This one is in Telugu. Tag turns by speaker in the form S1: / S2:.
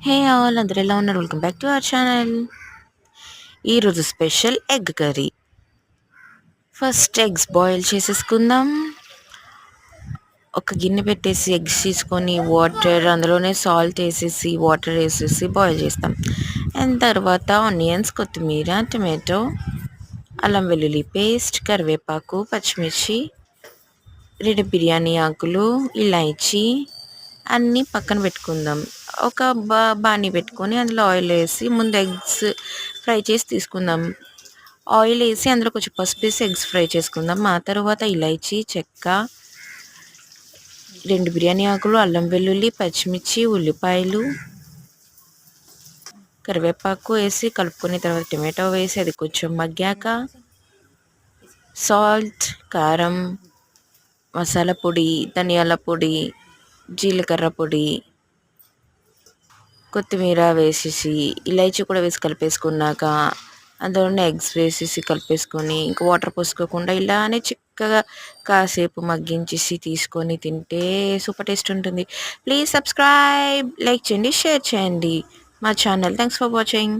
S1: హే ఆల్ అందరూ ఎలా ఉన్నారు? Welcome back to our channel. ఈరోజు special egg curry. First eggs boil చేసేసుకుందాం. ఒక గిన్నె పెట్టేసి ఎగ్స్ తీసుకొని అందులోనే సాల్ట్ వేసేసి వాటర్ వేసేసి బాయిల్ చేస్తాం. అండ్ తర్వాత ఆనియన్స్, కొత్తిమీర, టమాటో, అల్లం వెల్లుల్లి పేస్ట్, కరివేపాకు, పచ్చిమిర్చి, 2 బిర్యానీ ఆకులు, ఇలాచీ అన్నీ పక్కన పెట్టుకుందాం. ఒక బాణీ పెట్టుకొని అందులో ఆయిల్ వేసి ముందు ఎగ్స్ ఫ్రై చేసి తీసుకుందాం. ఆయిల్ వేసి అందులో కొంచెం పసుపు వేసి ఎగ్స్ ఫ్రై చేసుకుందాం. ఆ తర్వాత ఇలాచీ, చెక్క, 2 బిర్యానీ ఆకులు, అల్లం వెల్లుల్లి, పచ్చిమిర్చి, ఉల్లిపాయలు, కరివేపాకు వేసి కలుపుకున్న తర్వాత టమాటో వేసి అది కొంచెం మగ్గాక సాల్ట్, కారం, మసాలా పొడి, ధనియాల పొడి, జీలకర్ర పొడి, కొత్తిమీర వేసేసి ఇలాచీ కూడా వేసి కలిపేసుకున్నాక అందులోనే ఎగ్స్ వేసేసి కలిపేసుకొని ఇంకా వాటర్ పోసుకోకుండా ఇలానే చిక్కగా కాసేపు మగ్గించేసి తీసుకొని తింటే సూపర్ టేస్ట్ ఉంటుంది. ప్లీజ్ సబ్స్క్రైబ్, లైక్ చేయండి, షేర్ చేయండి మా ఛానల్. Thanks for watching.